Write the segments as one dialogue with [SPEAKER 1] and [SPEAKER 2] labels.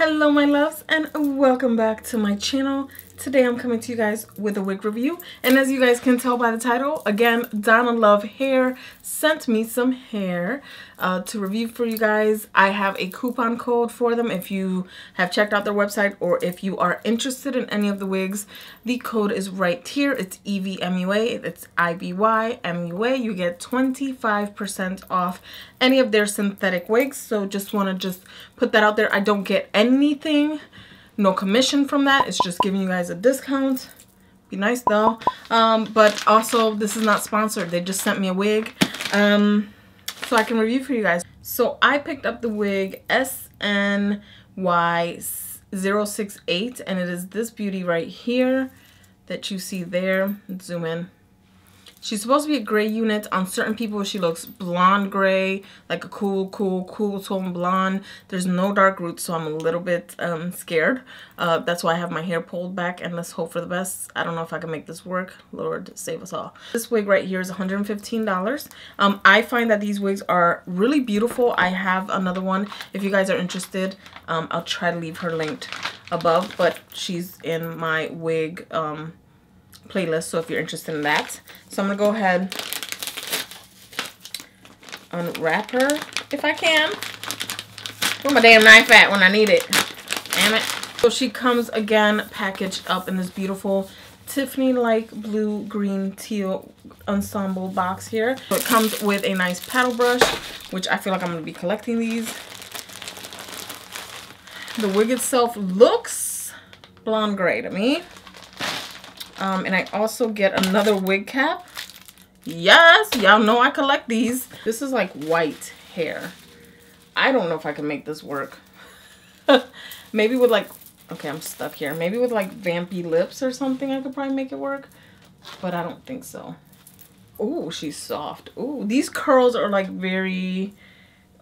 [SPEAKER 1] Hello my loves and welcome back to my channel. Today I'm coming to you guys with a wig review, and as you guys can tell by the title, again, Donalovehair sent me some hair to review for you guys. I have a coupon code for them if you have checked out their website or if you are interested in any of the wigs. The code is right here. It's EVMUA. It's IBYMUA. You get 25% off any of their synthetic wigs. So just want to put that out there. I don't get anything, no commission from that. It's just giving you guys a discount. Be nice though. But also this is not sponsored. They just sent me a wig so I can review for you guys. So I picked up the wig SNY068 and it is this beauty right here that you see there. Let's zoom in. She's supposed to be a gray unit. On certain people, she looks blonde gray, like a cool tone blonde. There's no dark roots, so I'm a little bit scared. That's why I have my hair pulled back, and let's hope for the best. I don't know if I can make this work. Lord, save us all. This wig right here is $115. I find that these wigs are really beautiful. I have another one. If you guys are interested, I'll try to leave her linked above, but she's in my wig playlist, so if you're interested in that. So I'm gonna go ahead, unwrap her if I can. Where's my damn knife at when I need it? Damn it. So she comes again packaged up in this beautiful Tiffany like blue green teal ensemble box here. So it comes with a nice paddle brush, which I feel like I'm gonna be collecting these. The wig itself looks blonde gray to me. And I also get another wig cap. Yes, y'all know I collect these. This is like white hair. I don't know if I can make this work. Maybe with like, okay, I'm stuck here. Maybe with like vampy lips or something, I could probably make it work. But I don't think so. Oh, she's soft. Oh, these curls are like very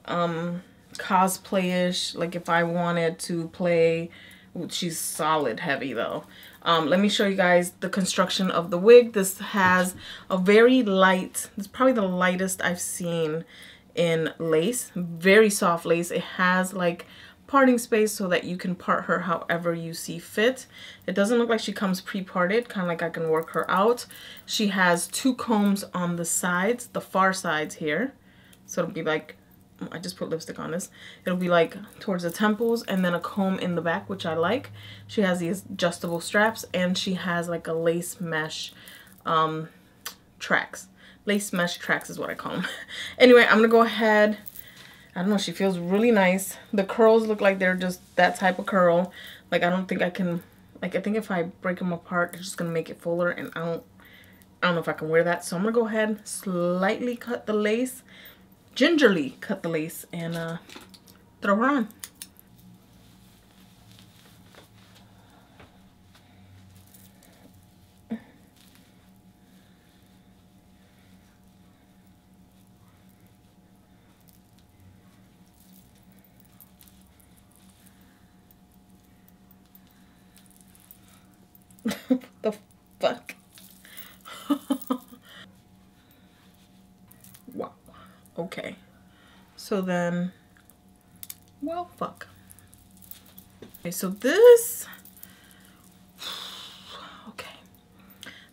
[SPEAKER 1] cosplay-ish. Like if I wanted to play, ooh, she's solid heavy though. Let me show you guys the construction of the wig. This has a very light, it's probably the lightest I've seen in lace. Very soft lace. It has like parting space so that you can part her however you see fit. It doesn't look like she comes pre-parted, kind of like I can work her out. She has two combs on the sides, the far sides here. So it'll be like, I just put lipstick on this. It'll be like towards the temples and then a comb in the back, which I like. She has these adjustable straps and she has like a lace mesh tracks. Lace mesh tracks is what I call them. Anyway, I'm gonna go ahead. I don't know, she feels really nice. The curls look like they're just that type of curl. Like I don't think I can, like I think if I break them apart, they're just gonna make it fuller, and I don't know if I can wear that. So I'm gonna go ahead, slightly cut the lace. Gingerly cut the lace and throw her on. The fuck? Wow. Okay. So then, well, fuck. Okay, so this, okay.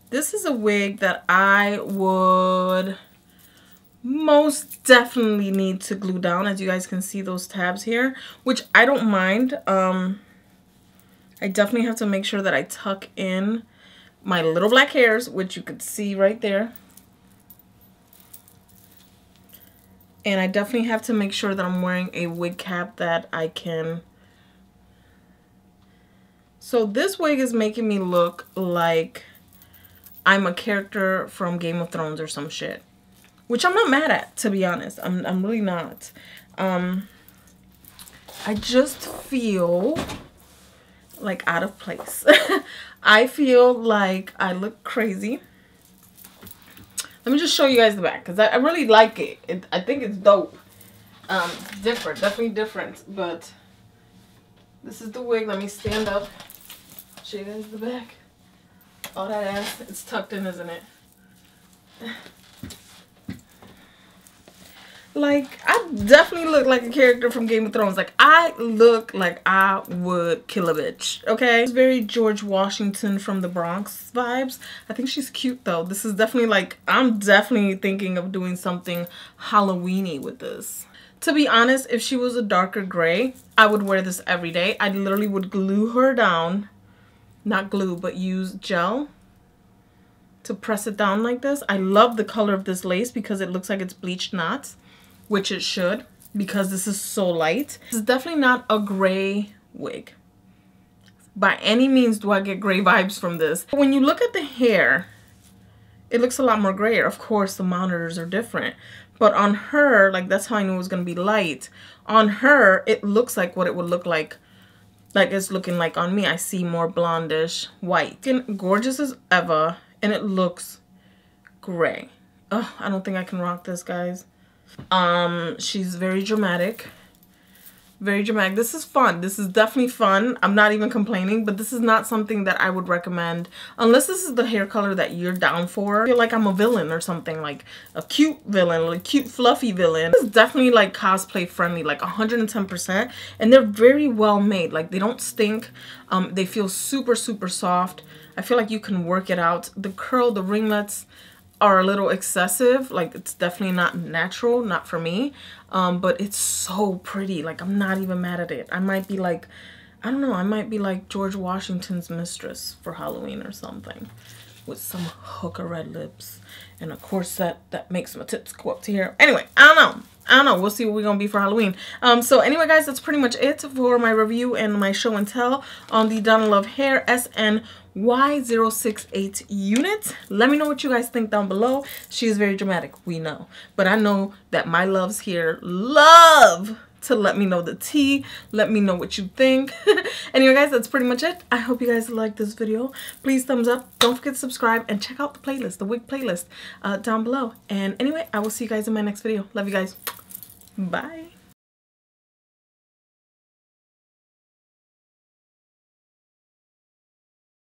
[SPEAKER 1] This is a wig that I would most definitely need to glue down. As you guys can see those tabs here, which I don't mind. I definitely have to make sure that I tuck in my little black hairs, which you could see right there. And I definitely have to make sure that I'm wearing a wig cap that I can. So this wig is making me look like I'm a character from Game of Thrones or some shit. Which I'm not mad at, to be honest. I'm really not. I just feel like out of place. I feel like I look crazy. Let me just show you guys the back, because I really like it. I think it's dope. Different, definitely different. But this is the wig. Let me stand up. Show you guys the back. All that ass, it's tucked in, isn't it? Like, I definitely look like a character from Game of Thrones. Like, I look like I would kill a bitch, okay? It's very George Washington from the Bronx vibes. I think she's cute, though. This is definitely, like, I'm definitely thinking of doing something Halloween-y with this. To be honest, if she was a darker gray, I would wear this every day. I literally would glue her down. Not glue, but use gel to press it down like this. I love the color of this lace because it looks like it's bleached knots, which it should because this is so light. This is definitely not a gray wig. By any means do I get gray vibes from this. When you look at the hair, it looks a lot more grayer. Of course, the monitors are different. But on her, like, that's how I knew it was going to be light. On her, it looks like what it would look like it's looking like on me. I see more blondish white. Gorgeous as ever, and it looks gray. Ugh, I don't think I can rock this, guys. She's very dramatic. Very dramatic. This is fun. This is definitely fun. I'm not even complaining, but this is not something that I would recommend unless this is the hair color that you're down for. I feel like I'm a villain or something, like a cute villain, like a cute fluffy villain. This is definitely like cosplay friendly, like 110%, and they're very well made. Like, they don't stink. They feel super, super soft. I feel like you can work it out. The curl, the ringlets are a little excessive. Like, it's definitely not natural, not for me, but it's so pretty. Like, I'm not even mad at it. I might be like, I don't know, I might be like George Washington's mistress for Halloween or something, with some hooker red lips and a corset that makes my tits go up to here. Anyway, I don't know. We'll see what we're gonna be for Halloween. So anyway, guys, that's pretty much it for my review and my show and tell on the Donalovehair SNY068 unit. Let me know what you guys think down below. She is very dramatic, we know, but I know that my loves here love to let me know the tea. Let me know what you think. Anyway, guys, that's pretty much it. I hope you guys liked this video. Please thumbs up. Don't forget to subscribe and check out the playlist, the wig playlist down below. And anyway, I will see you guys in my next video. Love you guys. Bye.